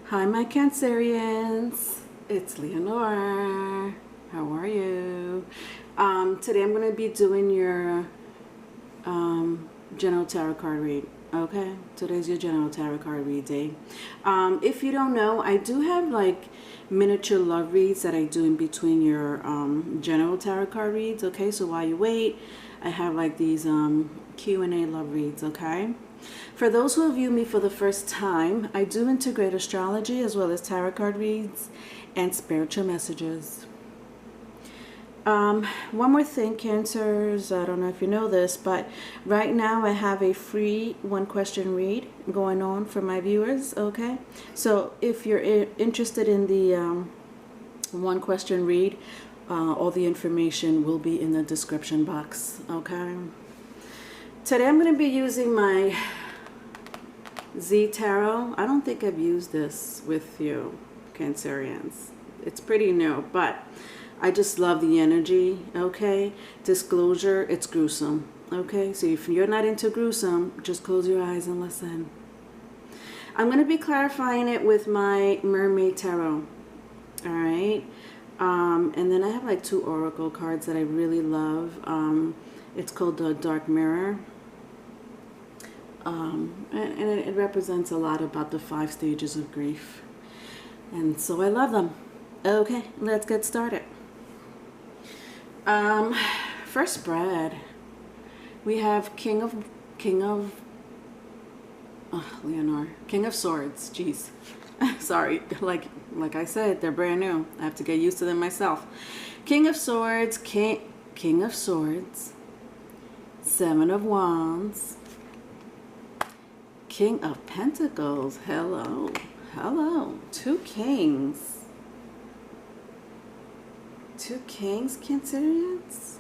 Hi, my Cancerians. It's Leonore. How are you? Today I'm going to be doing your general tarot card read. Okay, today's your general tarot card read day. If you don't know, I do have like miniature love reads that I do in between your general tarot card reads. Okay, so while you wait, I have like these Q&A love reads. Okay. For those who view me for the first time, I do integrate astrology as well as tarot card reads and spiritual messages. One more thing, Cancers, I don't know if you know this, but right now I have a free one question read going on for my viewers, okay? So if you're interested in the one question read, all the information will be in the description box, okay? Today I'm going to be using my Z Tarot. I don't think I've used this with you, Cancerians. It's pretty new, but I just love the energy, okay? Disclosure, it's gruesome, okay? So if you're not into gruesome, just close your eyes and listen. I'm going to be clarifying it with my Mermaid Tarot, all right? And then I have like two oracle cards that I really love. It's called the Dark Mirror. And it represents a lot about the 5 stages of grief. And so I love them. Okay, let's get started. First spread, we have King of Swords. Jeez, sorry. Like I said, they're brand new. I have to get used to them myself. King of Swords, King of Swords, 7 of Wands, King of Pentacles. Hello, 2 Kings. 2 Kings, Cancerians?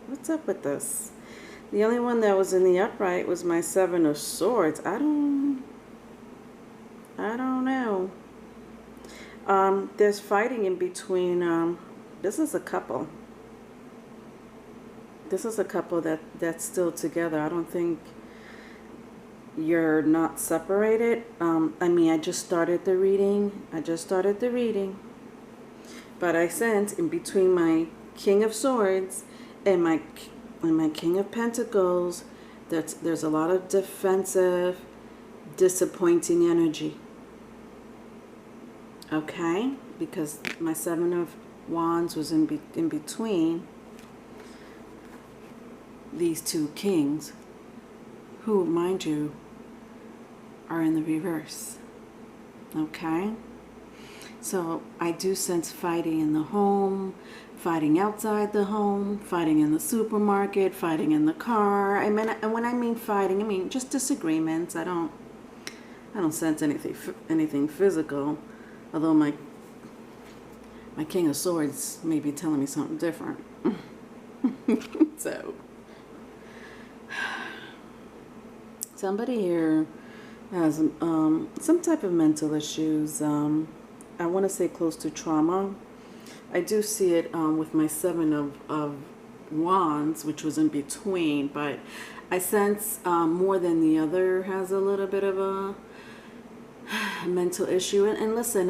What's up with this? The only one that was in the upright was my 7 of Swords. I don't know. There's fighting in between. This is a couple. This is a couple that's still together. I don't think you're not separated. I just started the reading. But I sense in between my King of Swords and my King of Pentacles that there's a lot of defensive, disappointing energy. Okay? Because my 7 of Wands was in between these 2 kings, who, mind you, are in the reverse. Okay? So I do sense fighting in the home, fighting outside the home, fighting in the supermarket, fighting in the car. And when I mean fighting, I mean just disagreements. I don't sense anything physical, although my King of Swords may be telling me something different. So somebody here has some type of mental issues. I want to say close to trauma. I do see it with my 7 of Wands, which was in between, but I sense more than the other has a little bit of a mental issue. And listen,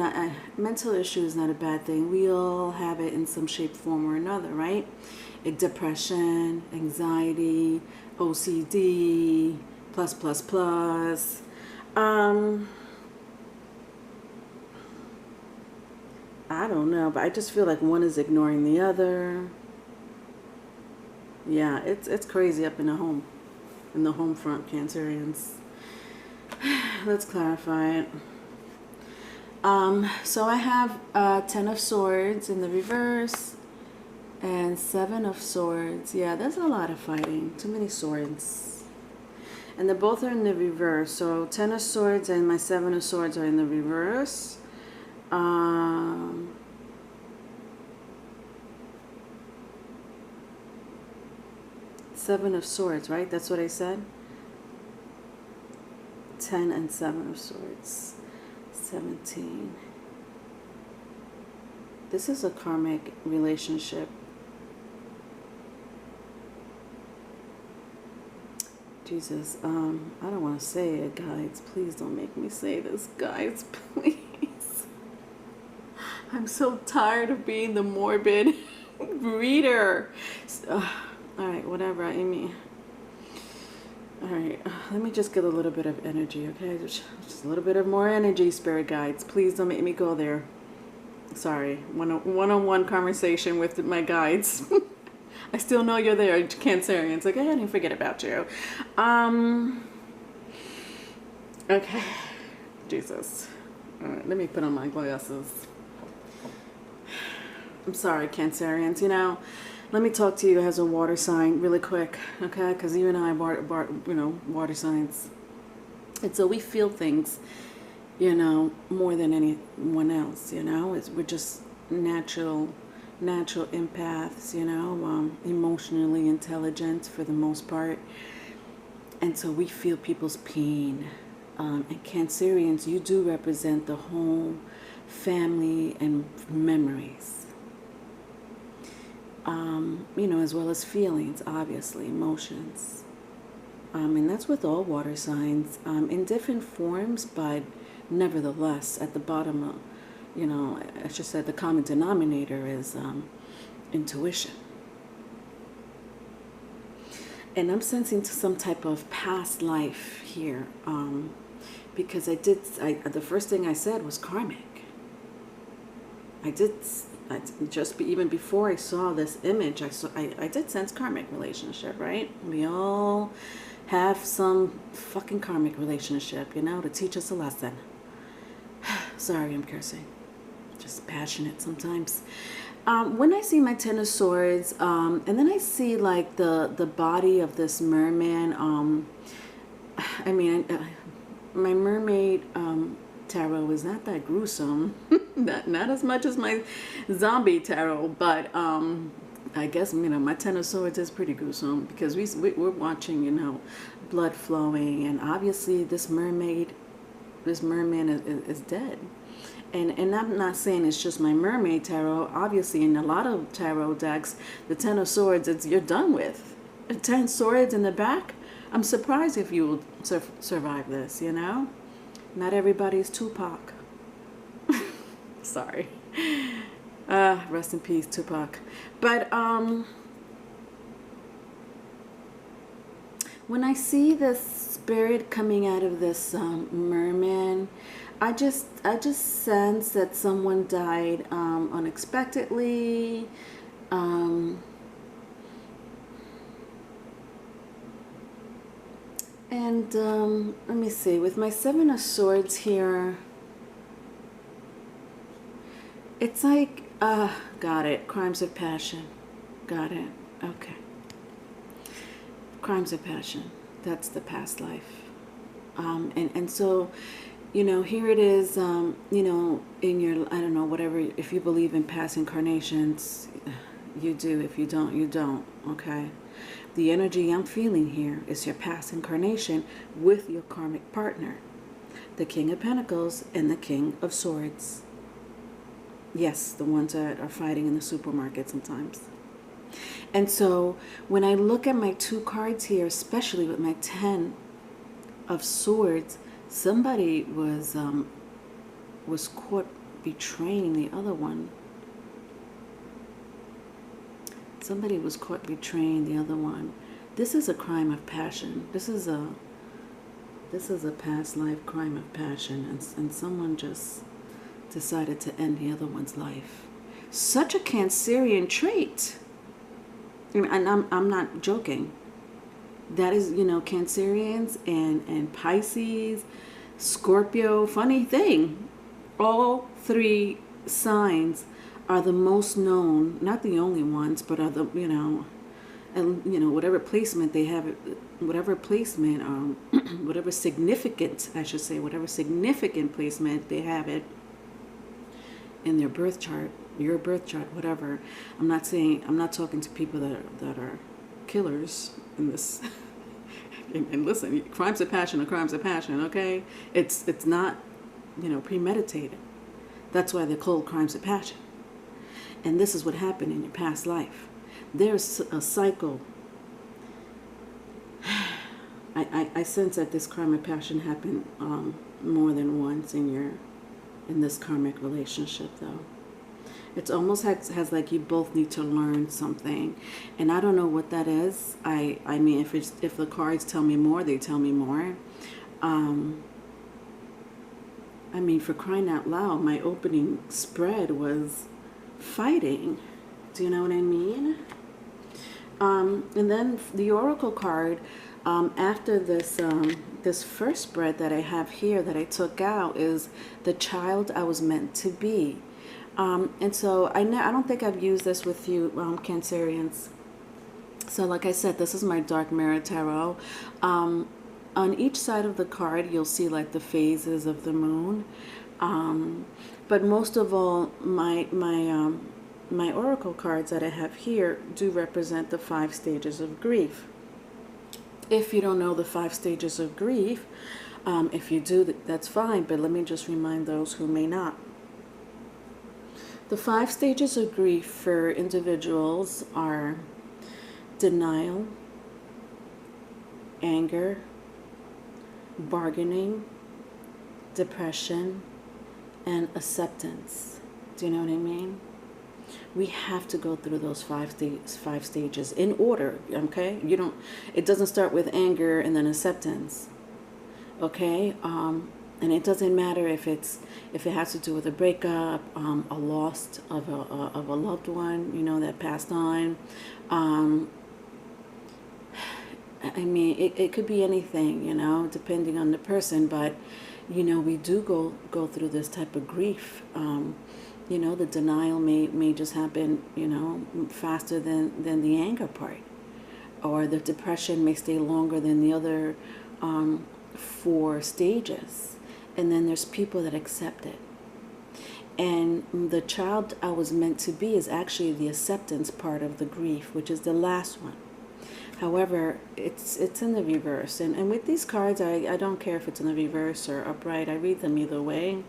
mental issue is not a bad thing. We all have it in some shape, form, or another, right? Depression, anxiety, OCD, plus. I don't know, but I just feel like one is ignoring the other. Yeah, it's crazy up in the home front, Cancerians. Let's clarify it. So I have 10 of Swords in the reverse and 7 of Swords. Yeah, there's a lot of fighting. Too many swords. And they both are in the reverse. So 10 of Swords and my 7 of Swords are in the reverse. 7 of Swords, right? That's what I said. 10 and 7 of Swords. 17. This is a karmic relationship. Jesus, I don't want to say it, guys. Please don't make me say this, guys. Please. I'm so tired of being the morbid reader. All right, whatever, Amy. All right, let me just get a little bit of energy, okay? Just a little bit of more energy, spirit guides. Please don't make me go there. Sorry, one-on-one conversation with my guides. I still know you're there, Cancerians. Like, I didn't forget about you. Okay, Jesus. All right, let me put on my glasses. I'm sorry, Cancerians. You know, let me talk to you as a water sign really quick, okay? Because you and I are, water signs. And so we feel things, you know, more than anyone else, you know? We're just natural empaths, you know, emotionally intelligent for the most part. And so we feel people's pain. And Cancerians, you do represent the home, family, and memories. You know, as well as feelings, obviously, emotions. And that's with all water signs, in different forms, but nevertheless, at the bottom of, you know, I should say the common denominator is intuition. And I'm sensing some type of past life here, because the first thing I said was karmic. Even before I saw this image, I did sense karmic relationship, right? We all have some fucking karmic relationship, you know, to teach us a lesson. Sorry, I'm cursing. Just passionate sometimes. When I see my Ten of Swords, and then I see like the body of this merman, my mermaid tarot is not that gruesome. not as much as my zombie tarot, but I guess, you know, my Ten of Swords is pretty gruesome because we're watching, you know, blood flowing, and obviously this merman is dead. And I'm not saying it's just my mermaid tarot. Obviously, in a lot of tarot decks, the Ten of Swords, you're done with. 10 swords in the back. I'm surprised if you will survive this, you know? Not everybody's Tupac. Sorry. Rest in peace, Tupac. But when I see this spirit coming out of this merman, I just sense that someone died unexpectedly. And let me see, with my Seven of Swords here, it's like, got it, crimes of passion. Got it, okay. Crimes of passion, that's the past life. And so, you know, here it is, you know, in your, I don't know, whatever, if you believe in past incarnations, you do. If you don't, you don't, okay? The energy I'm feeling here is your past incarnation with your karmic partner, the King of Pentacles and the King of Swords. Yes, the ones that are fighting in the supermarket sometimes. And so when I look at my two cards here, especially with my 10 of Swords, somebody was caught betraying the other one. Somebody was caught betraying the other one. This is a crime of passion. This is a past life crime of passion, and someone just decided to end the other one's life. Such a Cancerian trait. And I'm not joking. That is, you know, Cancerians and Pisces, Scorpio, funny thing. All three signs are the most known, not the only ones, but are the, you know, and, you know, whatever placement they have, whatever placement, whatever significant, I should say, whatever significant placement they have it in their birth chart, your birth chart, whatever. I'm not talking to people that are killers in this. And listen, crimes of passion are crimes of passion, okay? It's not, you know, premeditated. That's why they're called crimes of passion. And this is what happened in your past life. There's a cycle I sense that this karmic passion happened more than once in this karmic relationship, though. It's almost has like you both need to learn something, and I don't know what that is. I mean, if the cards tell me more, they tell me more. I mean, for crying out loud, my opening spread was fighting. Do you know what I mean? And then the oracle card, after this this first spread that I have here that I took out, is the child I was meant to be. And so I don't think I've used this with you, Cancerians. So like I said, this is my dark mirror tarot. On each side of the card, you'll see like the phases of the moon. But most of all, my oracle cards that I have here do represent the 5 stages of grief. If you don't know the 5 stages of grief, if you do, that's fine, but let me just remind those who may not. The 5 stages of grief for individuals are denial, anger, bargaining, depression, and acceptance. Do you know what I mean? We have to go through those 5 stages in order, okay? It doesn't start with anger and then acceptance, okay? And it doesn't matter if it has to do with a breakup, a loss of a loved one, that passed on. I mean, it could be anything, depending on the person, but we do go through this type of grief. The denial may just happen, faster than the anger part, or the depression may stay longer than the other 4 stages. And then there's people that accept it. And the child I was meant to be is actually the acceptance part of the grief, which is the last one. However, it's in the reverse. And with these cards, I don't care if it's in the reverse or upright. I read them either way.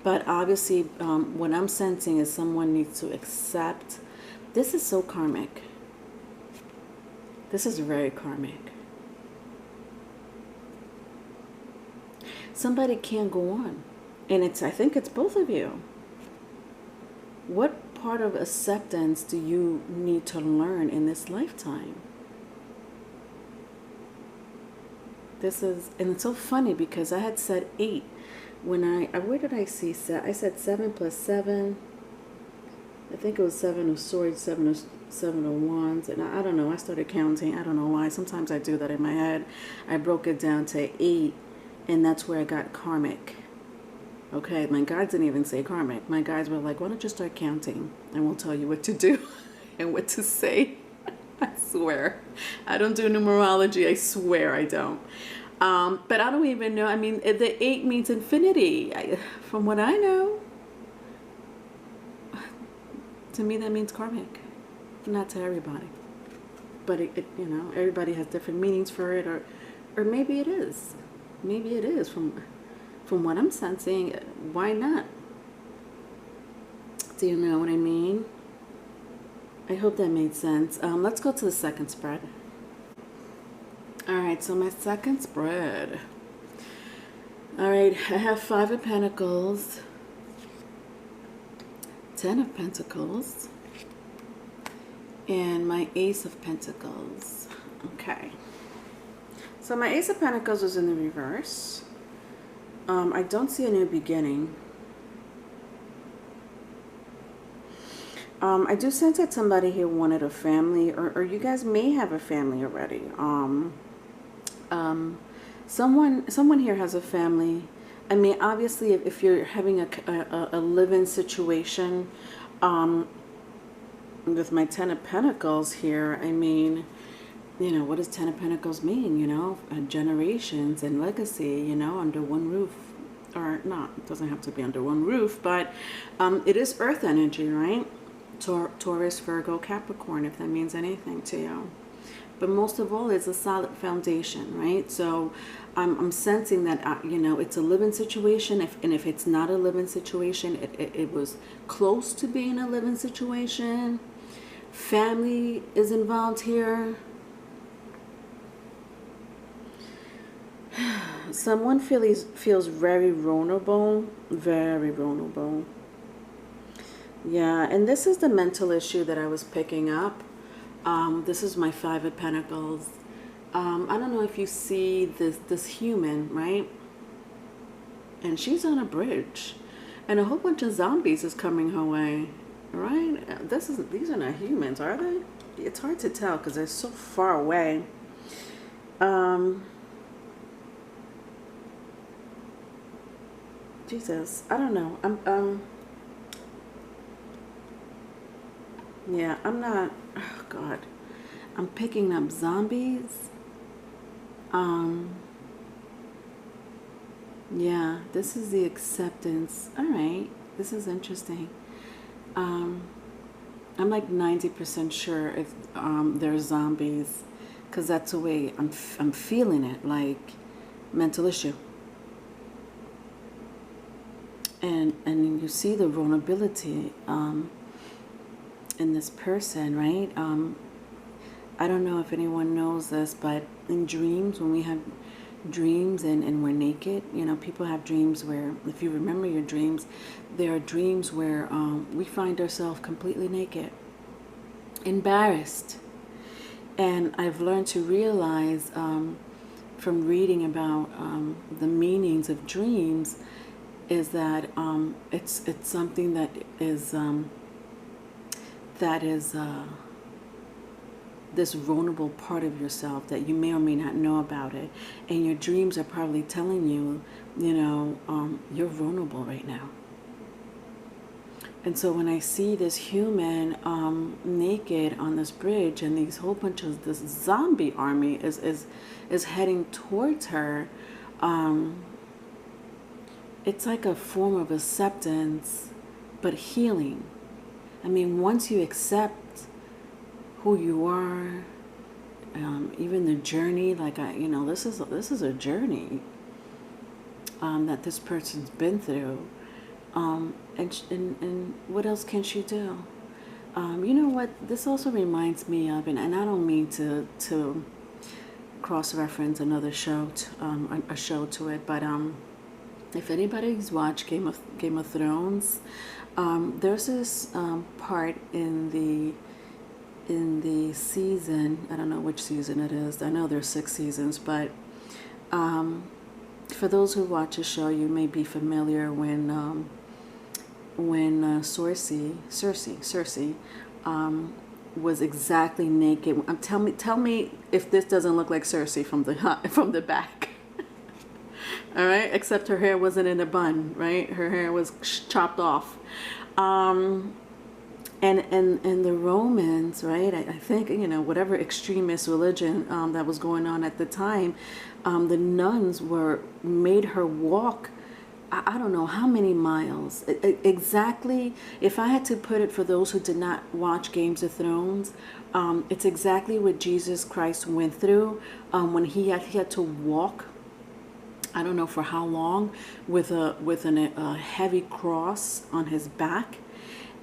But obviously, what I'm sensing is someone needs to accept. This is so karmic. This is very karmic. Somebody can't go on. And I think it's both of you. What part of acceptance do you need to learn in this lifetime? And it's so funny because I had said 8 when where did I see 7? I said 7 plus 7. I think it was 7 of swords, 7 of wands, and I don't know. I started counting. I don't know why. Sometimes I do that in my head. I broke it down to 8, and that's where I got karmic. Okay, my guides didn't even say karmic. My guides were like, why don't you start counting, and we'll tell you what to do and what to say. I swear. I don't do numerology. I swear I don't. But I don't even know. I mean, the 8 means infinity. From what I know, to me that means karmic. Not to everybody. But, everybody has different meanings for it. Or maybe it is. Maybe it is. From what I'm sensing, why not? Do you know what I mean? I hope that made sense. Let's go to the second spread. All right, so my second spread. All right, I have 5 of Pentacles, 10 of Pentacles, and my Ace of Pentacles. Okay. So my Ace of Pentacles is in the reverse. I don't see a new beginning. I do sense that somebody here wanted a family, or you guys may have a family already. Someone here has a family. I mean, obviously, if you're having a live-in situation, with my 10 of Pentacles here, I mean, what does 10 of Pentacles mean? Generations and legacy, under one roof. Or not, it doesn't have to be under one roof, but it is earth energy, right? Taurus, Virgo, Capricorn, if that means anything to you. But most of all, it's a solid foundation, right? So I'm sensing that, it's a live-in situation. If it's not a live-in situation, it was close to being a live-in situation. Family is involved here. Someone feels very vulnerable, very vulnerable. Yeah, and this is the mental issue that I was picking up. This is my Five of Pentacles. I don't know if you see this human, right? And she's on a bridge, and a whole bunch of zombies is coming her way, right? These are not humans, are they? It's hard to tell because they're so far away. Jesus, I don't know. Yeah, I'm not. Oh God, I'm picking up zombies. Yeah, this is the acceptance. All right, this is interesting. I'm like 90% sure if they're zombies, because that's the way I'm feeling it, like mental issue. And you see the vulnerability in this person, right? I don't know if anyone knows this, but in dreams, when we have dreams and we're naked, you know, people have dreams where, if you remember your dreams, there are dreams where we find ourselves completely naked, embarrassed. And I've learned to realize from reading about the meanings of dreams is that it's something that is this vulnerable part of yourself that you may or may not know about it, and your dreams are probably telling you, you know, you're vulnerable right now. And so when I see this human naked on this bridge, and these whole bunch of this zombie army is heading towards her, it's like a form of acceptance, but healing. I mean, once you accept who you are, even the journey, like you know, this is a journey that this person's been through, and what else can she do? You know what? This also reminds me of, and I don't mean to cross-reference another show, a show to it, but if anybody's watched Game of Thrones, there's this part in the season, I don't know which season it is, I know there's 6 seasons, but for those who watch the show, you may be familiar when Cersei was exactly naked. Tell me if this doesn't look like Cersei from the back. All right, except her hair wasn't in a bun, right? Her hair was chopped off. And the Romans, right? I think, you know, whatever extremist religion that was going on at the time, the nuns made her walk, I don't know how many miles exactly. If I had to put it for those who did not watch Games of Thrones, it's exactly what Jesus Christ went through when he had to walk. I don't know for how long, with a heavy cross on his back,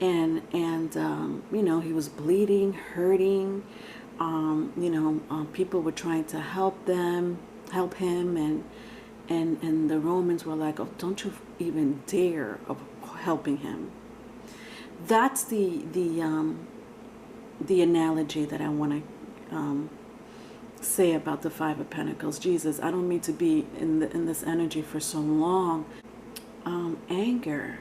and you know, he was bleeding, hurting. You know, people were trying to help him, and the Romans were like, "Oh, don't you even dare of helping him." That's the analogy that I want to say about the Five of Pentacles. Jesus, I don't mean to be in this energy for so long. Anger.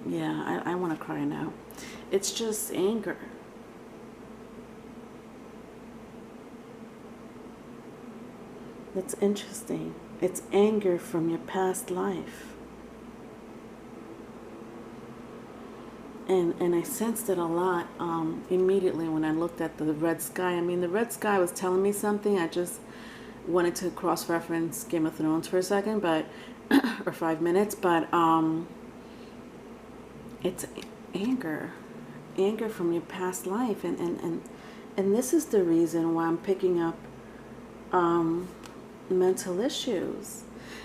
Yeah, I want to cry now. It's just anger. That's interesting. It's anger from your past life. And I sensed it a lot immediately when I looked at the red sky. I mean, the red sky was telling me something. I just wanted to cross-reference Game of Thrones for a second, but or 5 minutes. But it's anger from your past life, and this is the reason why I'm picking up mental issues.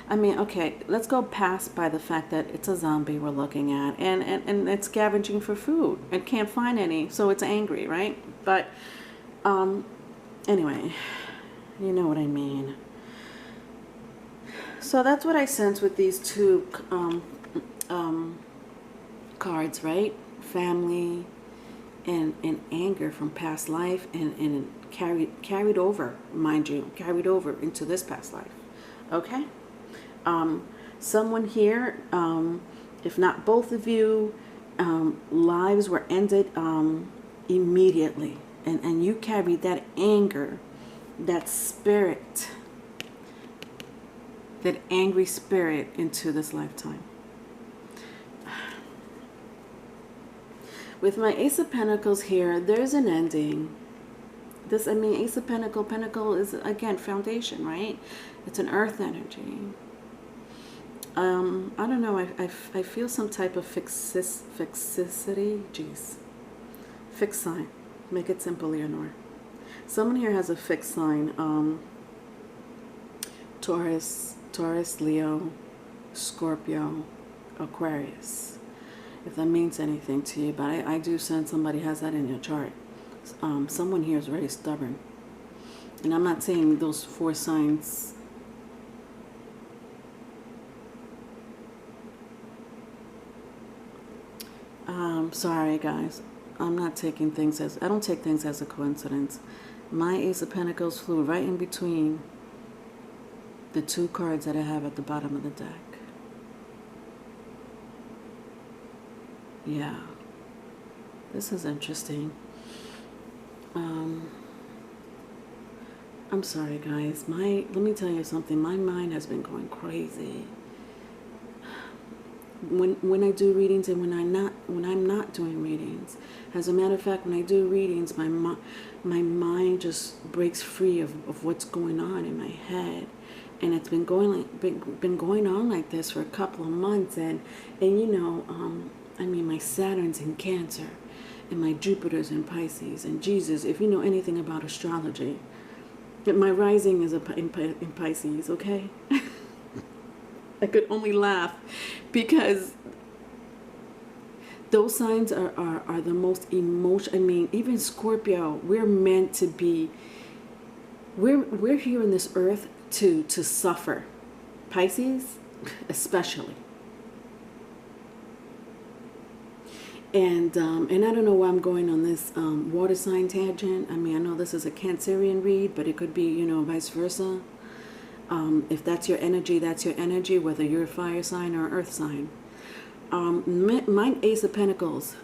I mean, okay, let's go past by the fact that it's a zombie we're looking at, and it's scavenging for food. It can't find any, so it's angry, right? But anyway, You know what I mean. So that's what I sense with these two cards, right? Family and anger from past life, and carried over, mind you, carried over into this past life. Okay? Someone here, if not both of you, lives were ended immediately. And you carried that anger, that spirit, that angry spirit into this lifetime. With my Ace of Pentacles here, there's an ending. This, I mean, Ace of Pentacle is, again, foundation, right? It's an earth energy. I don't know, I feel some type of fixicity. Jeez. Fixed sign. Make it simple, Leonore. Someone here has a fixed sign. Taurus, Leo, Scorpio, Aquarius. If that means anything to you, but I do sense somebody has that in your chart. Someone here is very stubborn. And I'm not saying those 4 signs. Sorry, guys. I'm not taking things as, I don't take things as a coincidence. My Ace of Pentacles flew right in between the 2 cards that I have at the bottom of the deck. Yeah. This is interesting. I'm sorry, guys. Let me tell you something. My mind has been going crazy. When I do readings and when I'm not doing readings. As a matter of fact, when I do readings, my mind just breaks free of what's going on in my head, and it's been going on like this for a couple of months, and you know, I mean, my Saturn's in Cancer, and my Jupiter's in Pisces, and Jesus, if you know anything about astrology, my rising is in Pisces, okay? I could only laugh because those signs are the most emotional. I mean, even Scorpio, we're meant to be, we're here on this earth to suffer. Pisces, especially. And I don't know why I'm going on this water sign tangent. I mean, I know this is a Cancerian read, but it could be, you know, vice versa. If that's your energy, that's your energy, whether you're a fire sign or an earth sign. My Ace of Pentacles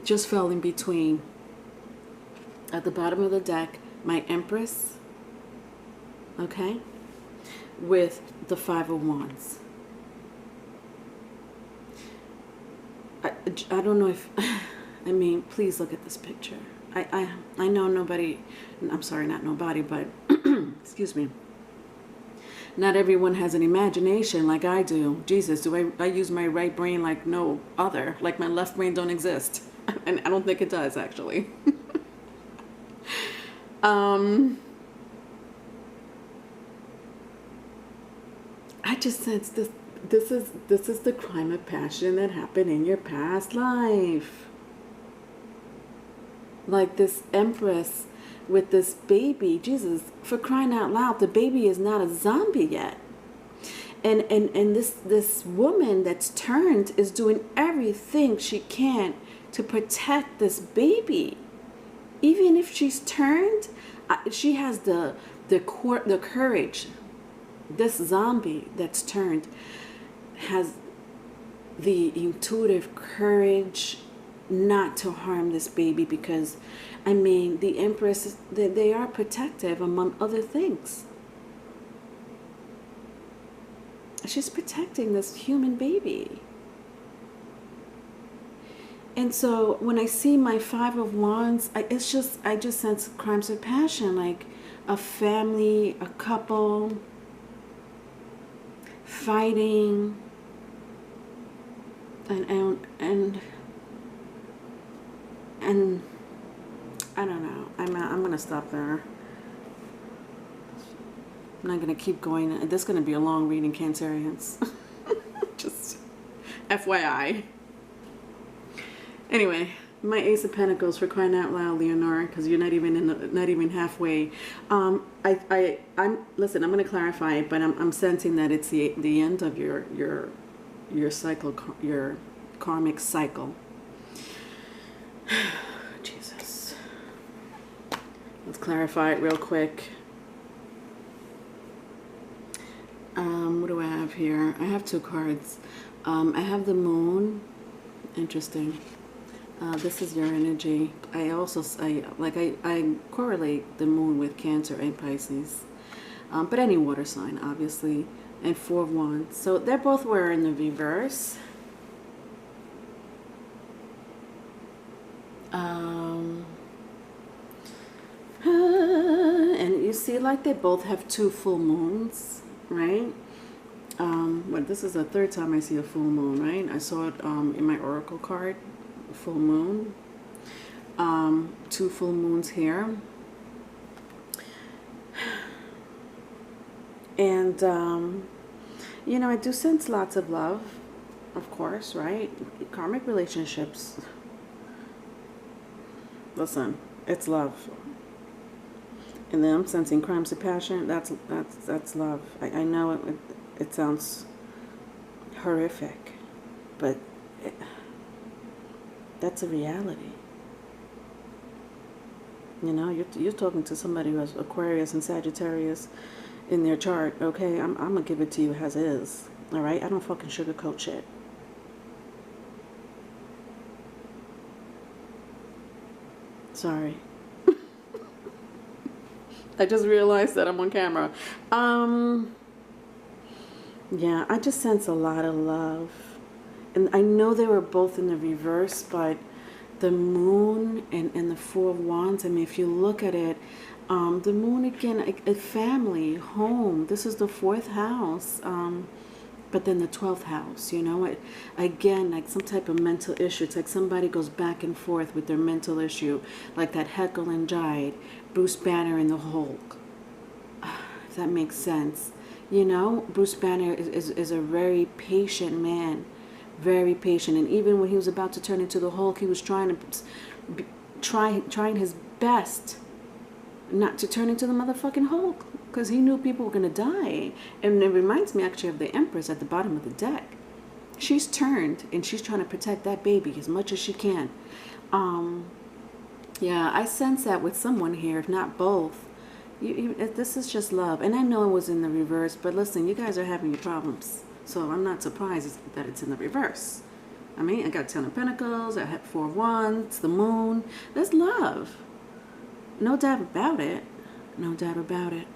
just fell in between, at the bottom of the deck, my Empress, okay, with the 5 of Wands. I don't know if, I mean, please look at this picture. I know nobody, I'm sorry, not nobody, but, excuse me. Not everyone has an imagination like I do. Jesus, do I use my right brain like no other? Like my left brain don't exist. And I don't think it does, actually. I just sense this is the crime of passion that happened in your past life. Like this Empress with this baby. Jesus, for crying out loud, the baby is not a zombie yet. And this woman that's turned is doing everything she can to protect this baby. Even if she's turned, she has the courage. This zombie that's turned has the intuitive courage not to harm this baby, because I mean, the Empress, they are protective among other things. She's protecting this human baby. And so when I see my 5 of Wands, I just sense crimes of passion, like a family, a couple fighting, and I don't know. I'm gonna stop there. I'm not gonna keep going. This is gonna be a long reading, Cancerians. Just FYI. Anyway, My Ace of Pentacles, for crying out loud, Leonora, because you're not even halfway. Listen. I'm going to clarify it, but I'm sensing that it's the end of your cycle, your karmic cycle. Jesus. Let's clarify it real quick. What do I have here? I have two cards. I have the Moon. Interesting. This is your energy. I correlate the Moon with Cancer and Pisces, but any water sign, obviously, and Four of Wands. So they both were in the reverse. And you see, like, they both have two full moons, right? But this is the third time I see a full moon, right? I saw it in my oracle card. Full moon, two full moons here, and you know, I do sense lots of love, of course, right? Karmic relationships, listen, it's love. And then I'm sensing crimes of passion. That's love. I know it sounds horrific, but that's a reality. You know, you're talking to somebody who has Aquarius and Sagittarius in their chart. Okay, I'm gonna give it to you as is. All right, I don't fucking sugarcoat shit. Sorry. I just realized that I'm on camera. Yeah, I just sense a lot of love. And I know they were both in the reverse, but the Moon and the Four of Wands, I mean, if you look at it, the Moon, again, a family, home. This is the 4th house, but then the 12th house, you know. Again, like some type of mental issue. It's like somebody goes back and forth with their mental issue, like that Heckle and Jide, Bruce Banner and the Hulk. If that makes sense. You know, Bruce Banner is a very patient man. Very patient, and even when he was about to turn into the Hulk, he was trying his best not to turn into the motherfucking Hulk, because he knew people were gonna die. And it reminds me actually of the Empress at the bottom of the deck. She's turned and she's trying to protect that baby as much as she can. Yeah, I sense that with someone here, if not both. This is just love, and I know it was in the reverse, but listen, you guys are having your problems. So I'm not surprised that it's in the reverse. I mean, I got 10 of Pentacles, I had 4 of Wands, the Moon. There's love. No doubt about it. No doubt about it.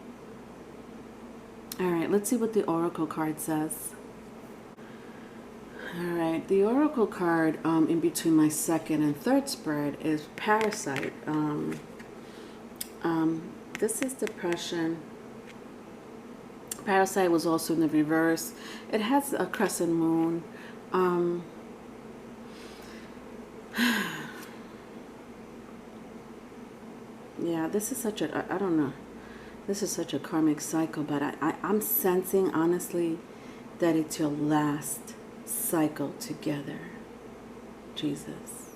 All right, let's see what the Oracle card says. All right, the Oracle card in between my second and third spread is Parasite. This is depression. Parasite was also in the reverse. It has a crescent moon. Yeah, this is such a, I don't know. This is such a karmic cycle, but I'm sensing, honestly, that it's your last cycle together. Jesus.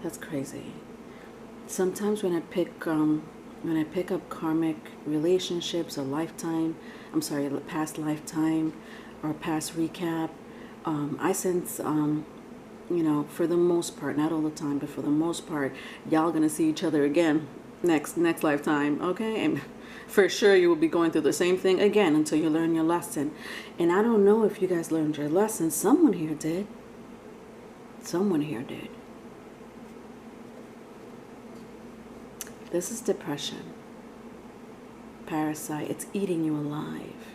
That's crazy. Sometimes when I pick up karmic relationships or past lifetime or past recap, I sense, you know, for the most part, not all the time, but for the most part, y'all gonna see each other again next lifetime, okay? And for sure you will be going through the same thing again until you learn your lesson. And I don't know if you guys learned your lesson. Someone here did. Someone here did. This is depression. Parasite. It's eating you alive.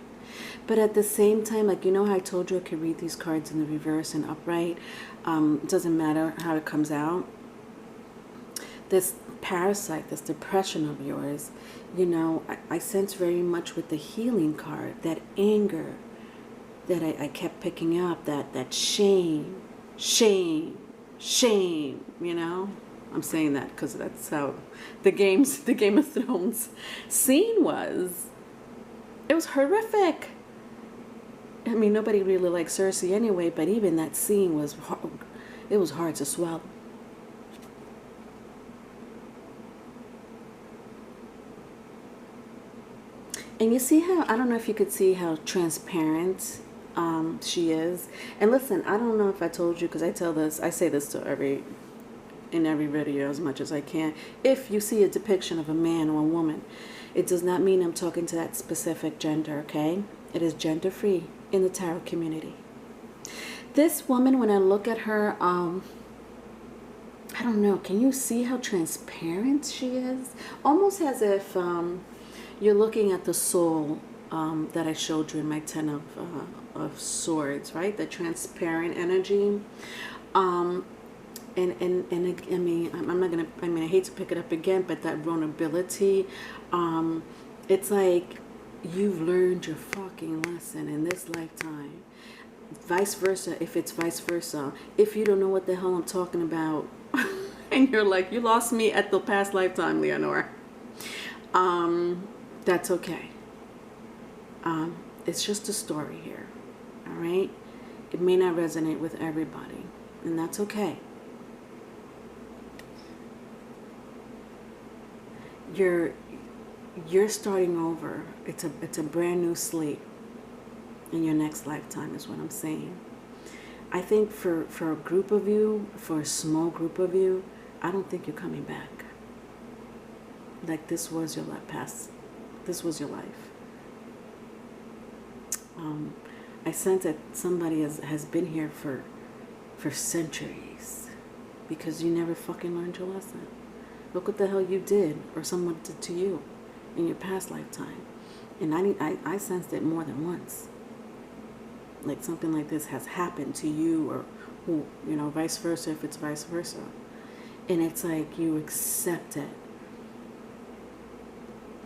But at the same time, like, you know how I told you I could read these cards in the reverse and upright? It doesn't matter how it comes out. This parasite, this depression of yours, you know, I sense very much with the healing card, that anger that I kept picking up, that shame, you know? I'm saying that because that's how the Game of Thrones scene was. It was horrific. I mean, nobody really liked Cersei anyway, but even that scene was hard, it was hard to swallow. And you see how, I don't know if you could see how transparent she is. And listen, I don't know if I told you, because I say this to in every video as much as I can. If you see a depiction of a man or a woman, it does not mean I'm talking to that specific gender, okay? It is gender free in the tarot community. This woman, when I look at her, I don't know, can you see how transparent she is? Almost as if you're looking at the soul that I showed you in my 10 of Swords, right? The transparent energy. And I mean, I'm not gonna, I mean, I hate to pick it up again, but that vulnerability, it's like you've learned your fucking lesson in this lifetime. Vice versa, if it's vice versa. If you don't know what the hell I'm talking about, and you're like, you lost me at the past lifetime, Leonore, that's okay. It's just a story here, all right? It may not resonate with everybody, and that's okay. You're starting over. It's a brand new slate in your next lifetime is what I'm saying. I think for a group of you, for a small group of you, I don't think you're coming back. Like this was your past, this was your life. I sense that somebody has been here for centuries because you never fucking learned your lesson. Look what the hell you did, or someone did to you in your past lifetime. And I sensed it more than once. Like something like this has happened to you, or who, you know, vice versa, if it's vice versa. And it's like you accept it.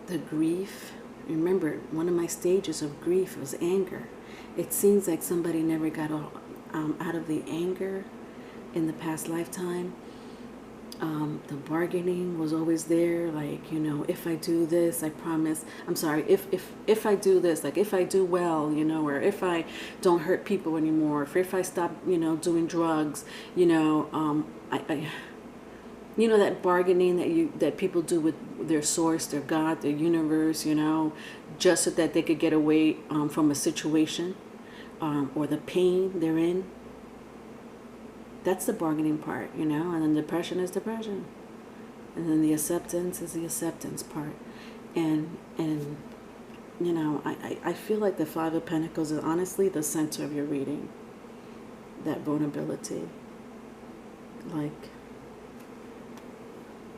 The grief. Remember, one of my stages of grief was anger. It seems like somebody never got out of the anger in the past lifetime. The bargaining was always there, like, you know, if I do this, I promise, I'm sorry, if I do this, like if I do well, you know, or if I don't hurt people anymore, if I stop, you know, doing drugs, you know, you know, that bargaining that people do with their source, their God, their universe, you know, just so that they could get away from a situation or the pain they're in. That's the bargaining part, you know, and then depression is depression. And then the acceptance is the acceptance part. And you know, I feel like the Five of Pentacles is honestly the center of your reading. That vulnerability. Like,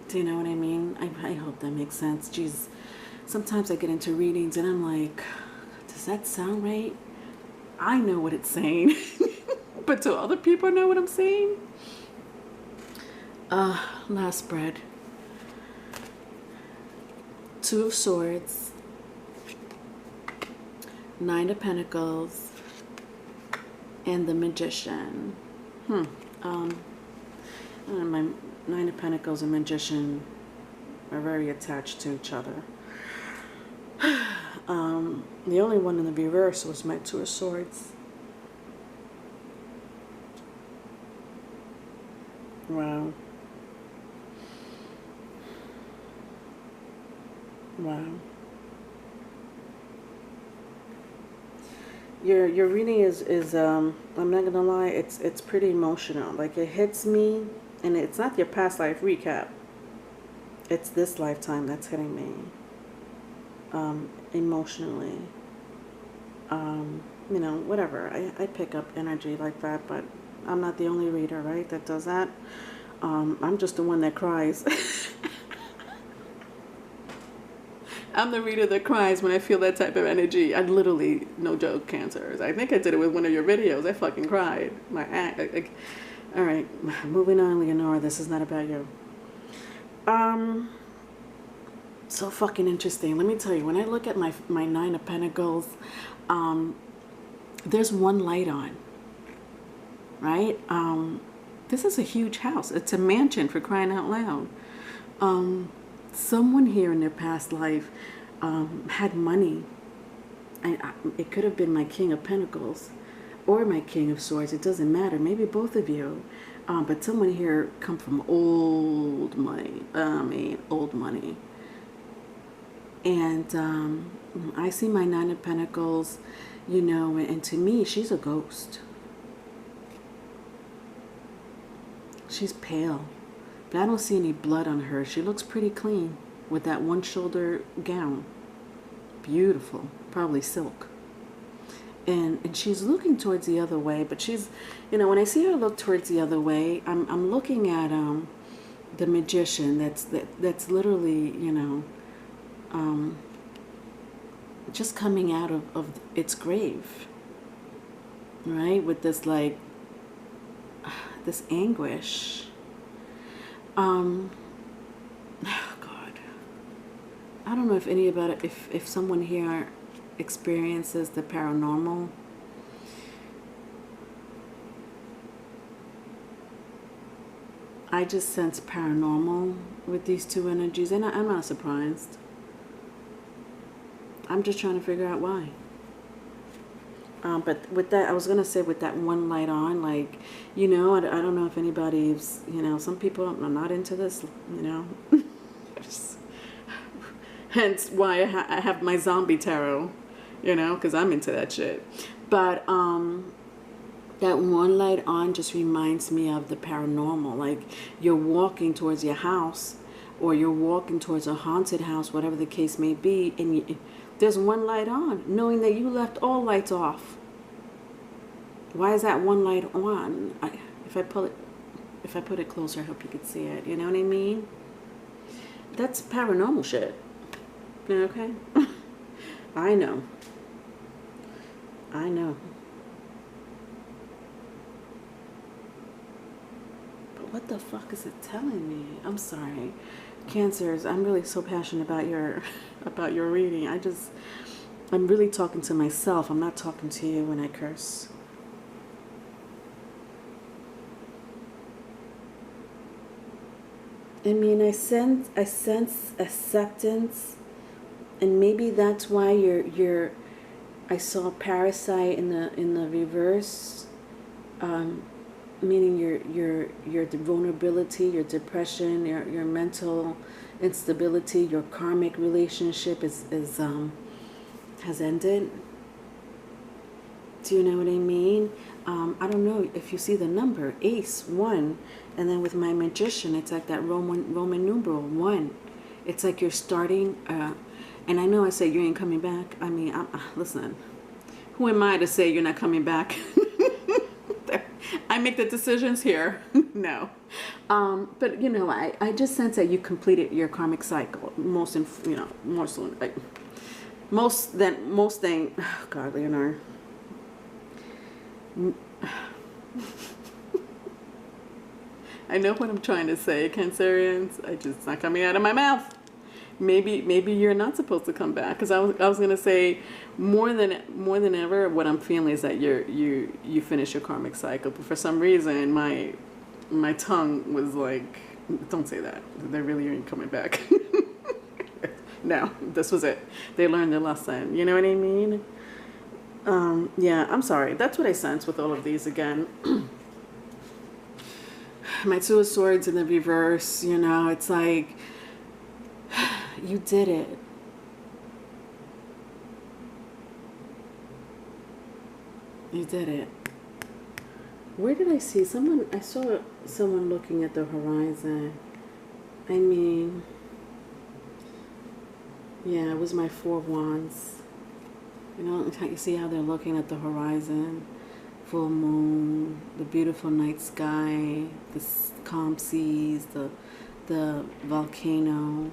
do you know what I mean? I hope that makes sense. Jeez, sometimes I get into readings and I'm like, does that sound right? I know what it's saying. But do other people know what I'm saying? Last spread. Two of Swords. Nine of Pentacles. And the Magician. My Nine of Pentacles and Magician are very attached to each other. The only one in the reverse was my Two of Swords. Wow. Wow. Your reading is I'm not gonna lie, it's pretty emotional. Like, it hits me, and it's not your past life recap. It's this lifetime that's hitting me. Emotionally. You know, whatever. I pick up energy like that, but I'm not the only reader, right, that does that. I'm just the one that cries. I'm the reader that cries when I feel that type of energy. I literally, no joke, cancers. I think I did it with one of your videos. I fucking cried. All right, moving on, Leonora. This is not about you. So fucking interesting. Let me tell you, when I look at my Nine of Pentacles, there's one light on. Right? This is a huge house. It's a mansion, for crying out loud. Someone here in their past life had money. It could have been my King of Pentacles or my King of Swords. It doesn't matter. Maybe both of you. But someone here come from old money. Old money. And I see my Nine of Pentacles, you know, and to me, she's a ghost. She's pale, but I don't see any blood on her. She looks pretty clean with that one shoulder gown. Beautiful, probably silk. And she's looking towards the other way, but she's, you know, when I see her look towards the other way, I'm looking at the Magician that's literally, you know, just coming out of its grave, right? With this, like, this anguish. Oh God, I don't know if anybody, if someone here experiences the paranormal. I just sense paranormal with these two energies, and I'm not surprised. I'm just trying to figure out why. But with that, I was going to say, with that one light on, like, you know, I don't know if anybody's, you know, some people are not into this, you know. Hence why I have my zombie tarot, you know, because I'm into that shit. But that one light on just reminds me of the paranormal. Like, you're walking towards your house, or you're walking towards a haunted house, whatever the case may be, and there's one light on, knowing that you left all lights off. Why is that one light on? If I put it closer, I hope you could see it. You know what I mean? That's paranormal shit. Okay? I know. I know. But what the fuck is it telling me? I'm sorry. Cancers, I'm really so passionate about your reading. I'm really talking to myself. I'm not talking to you when I curse. I mean, I sense acceptance, and maybe that's why I saw parasite in the reverse, meaning your vulnerability, your depression, your mental instability, your karmic relationship has ended. Do you know what I mean? I don't know if you see the number Ace 1, and then with my Magician, it's like that Roman numeral 1. It's like you're starting. And I know I say you ain't coming back. I mean, listen. Who am I to say you're not coming back? I make the decisions here. No. But, you know, I just sense that you completed your karmic cycle. Most thing. Oh, God, Leonard. I know what I'm trying to say, Cancerians. It's not coming out of my mouth. Maybe you're not supposed to come back, because I was gonna say more than ever, what I'm feeling is that you finish your karmic cycle, but for some reason my tongue was like, don't say that. They really ain't coming back. No, this was it. They learned their lesson. You know what I mean? Yeah, I'm sorry. That's what I sense with all of these again. My Two of Swords in the reverse, you know, it's like, you did it. You did it. Where did I see someone? I saw someone looking at the horizon. I mean, yeah, it was my Four of Wands. You know, you see how they're looking at the horizon, full moon, the beautiful night sky, the calm seas, the volcano.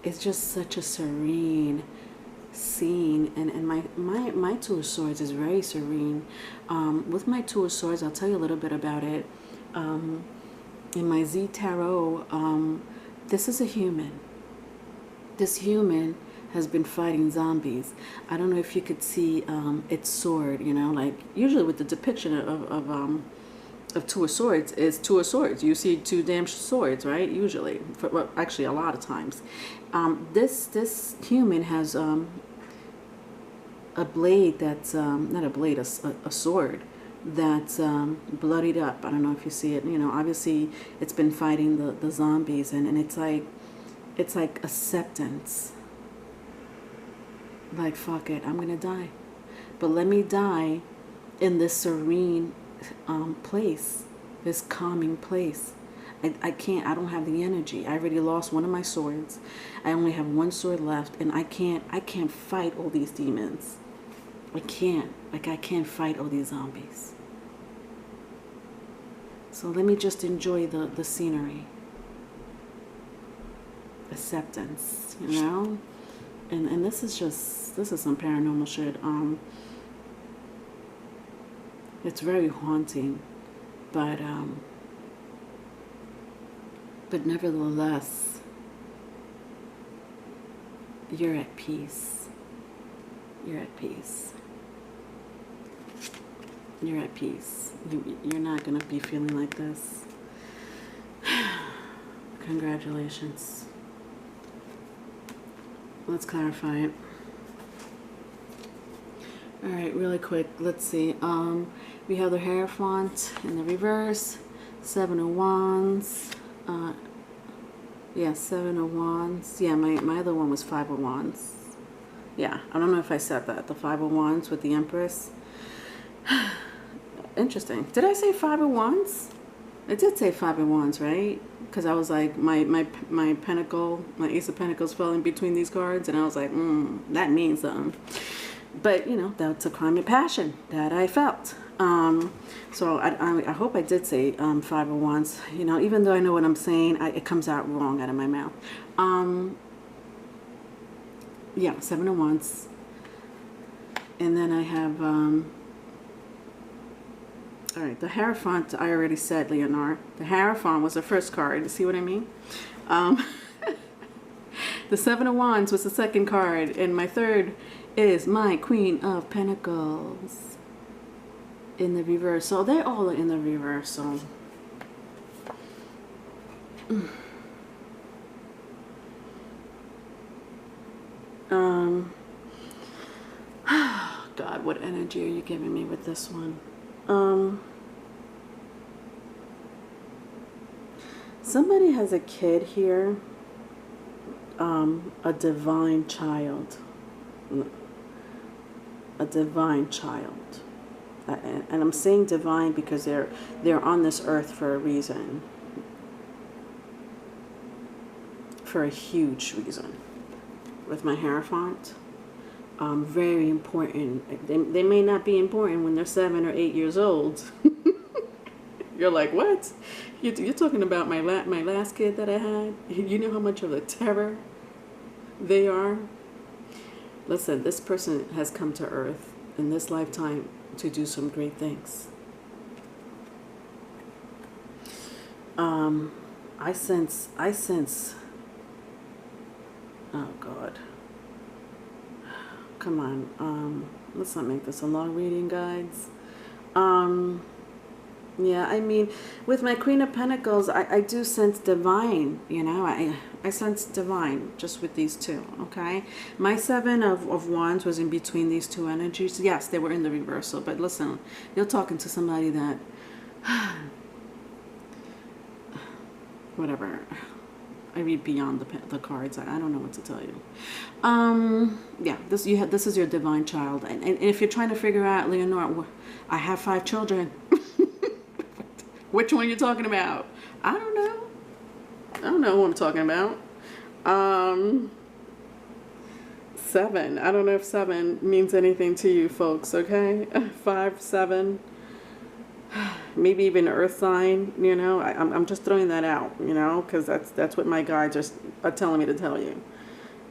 It's just such a serene scene, and my Two of Swords is very serene. With my Two of Swords, I'll tell you a little bit about it. In my Z Tarot, this is a human. This human has been fighting zombies. I don't know if you could see its sword, you know, like usually with the depiction of Two of Swords is Two of Swords. You see two damn swords, right? Usually, well, actually a lot of times. This human has a blade that's not a blade, a sword that's bloodied up. I don't know if you see it. You know, obviously it's been fighting the zombies, and it's like It's like acceptance. Like, fuck it, I'm gonna die. But let me die in this serene place, this calming place. I can't, I don't have the energy. I already lost one of my swords. I only have one sword left, and I can't fight all these demons. I can't. Like, I can't fight all these zombies. So let me just enjoy the scenery. Acceptance, you know? And this is some paranormal shit. It's very haunting, but nevertheless, you're at peace. You're at peace. You're at peace. You're not gonna be feeling like this. Congratulations. Let's clarify it. All right, really quick. Let's see. We have the Hierophant in the reverse, 7 of Wands. Yeah, 7 of Wands. Yeah, my other one was 5 of Wands. Yeah, I don't know if I said that. The 5 of Wands with the Empress. Interesting. Did I say 5 of Wands? I did say 5 of Wands, right? Because I was like, my pentacle, my Ace of Pentacles fell in between these cards, and I was like, that means something. But, you know, that's a crime of passion that I felt. So I hope I did say 5 of Wands. You know, even though I know what I'm saying, it comes out wrong out of my mouth. Yeah, 7 of Wands. And then I have, all right, the Hierophant, I already said, Leonard. The Hierophant was the first card. You see what I mean? The 7 of Wands was the second card. And my third is my Queen of Pentacles in the reversal. They're all in the reversal. God, what energy are you giving me with this one? Somebody has a kid here, a divine child, a divine child, and I'm saying divine because they're on this earth for a reason, for a huge reason. With my Hierophant, very important. They may not be important when they're 7 or 8 years old. You're like, what? You're talking about my last kid that I had? You know how much of a terror they are? Listen, this person has come to Earth in this lifetime to do some great things. I sense, oh God. Come on, let's not make this a long reading, guys. Yeah, I mean, with my Queen of Pentacles, I do sense divine, you know, I sense divine just with these two, okay? My 7 of Wands was in between these two energies. Yes, they were in the reversal, but listen, you're talking to somebody that, whatever, I read beyond the cards. I don't know what to tell you. Yeah, this is your divine child, and if you're trying to figure out, Leonore, I have 5 children. Which one you're talking about? I don't know. I don't know who I'm talking about. 7. I don't know if 7 means anything to you folks. Okay, 5, 7. Maybe even earth sign, you know. I'm just throwing that out, you know, because that's what my guides are telling me to tell you.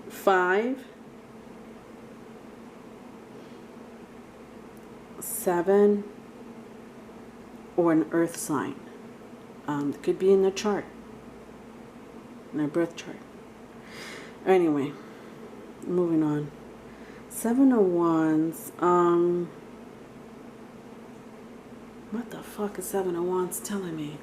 5, 7, or an earth sign. It could be in their chart, in their birth chart. Anyway, moving on. 7 of Wands. What the fuck is 7 of Wands telling me?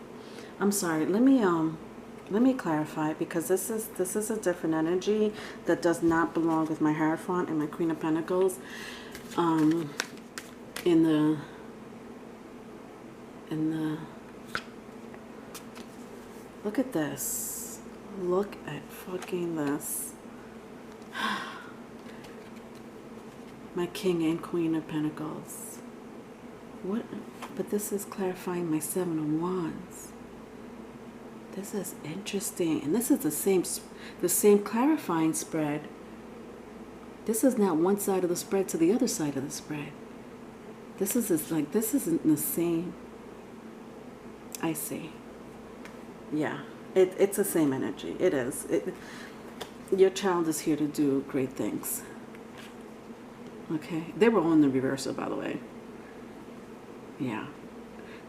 I'm sorry. Let me clarify, because this is a different energy that does not belong with my Hierophant and my Queen of Pentacles. In the look at this. Look at fucking this. My King and Queen of Pentacles. What? But this is clarifying my Seven of Wands. This is interesting. And this is the same clarifying spread. This is not one side of the spread to the other side of the spread. This isn't the same. I see. Yeah. It's the same energy. It is. Your child is here to do great things. Okay? They were all in the reversal, by the way. Yeah.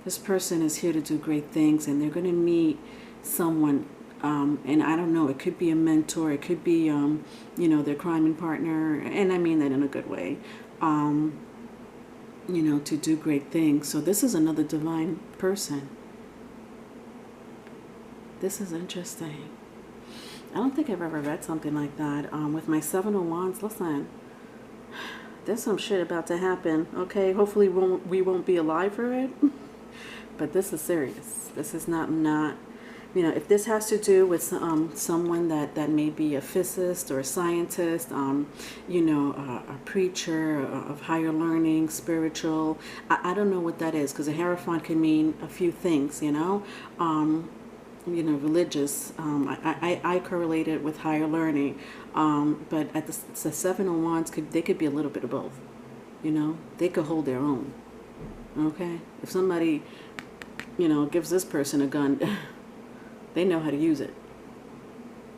This person is here to do great things, and they're going to meet someone, and I don't know, it could be a mentor, it could be, you know, their crime partner, and I mean that in a good way, you know, to do great things. So this is another divine person. This is interesting. I don't think I've ever read something like that. With my Seven of Wands, listen, there's some shit about to happen, okay? Hopefully we won't be alive for it. But this is serious. This is not, you know, if this has to do with someone that may be a physicist or a scientist, you know, a preacher of higher learning, spiritual, I don't know what that is, because a Hierophant can mean a few things, you know. You know, religious, I correlate it with higher learning, but at the Seven of Wands, they could be a little bit of both, you know. They could hold their own, okay. If somebody, you know, gives this person a gun, they know how to use it,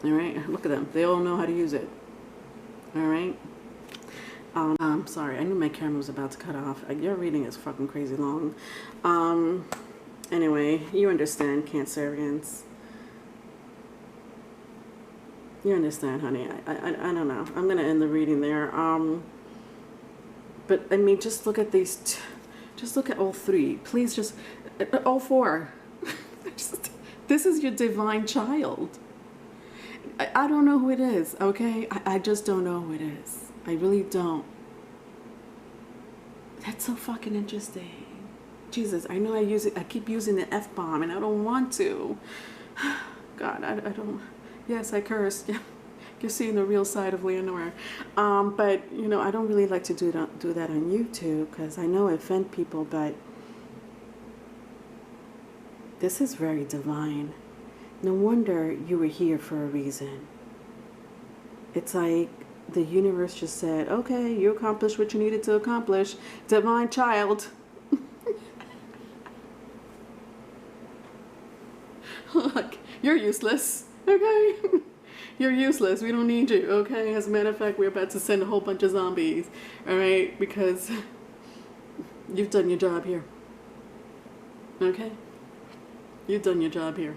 all right. Look at them, they all know how to use it, all right. Sorry, I knew my camera was about to cut off. Your reading is fucking crazy long. Anyway, you understand, Cancerians. You understand, honey. I don't know. I'm going to end the reading there. But, I mean, just look at these. Just look at all three. Please just. All four. This is your divine child. I don't know who it is, okay? I just don't know who it is. I really don't. That's so fucking interesting. Jesus, I know I keep using the F-bomb, and I don't want to. God, I don't. Yes, I cursed. Yeah, you're seeing the real side of Leonora. But, you know, I don't really like to do that on YouTube, because I know I offend people, but this is very divine. No wonder you were here for a reason. It's like the universe just said, okay, you accomplished what you needed to accomplish. Divine child. Look, you're useless, okay? You're useless. We don't need you, okay? As a matter of fact, we're about to send a whole bunch of zombies, all right? Because you've done your job here, okay? You've done your job here,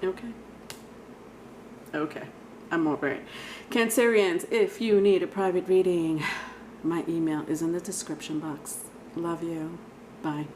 okay? Okay, I'm over it. Cancerians, if you need a private reading, my email is in the description box. Love you. Bye.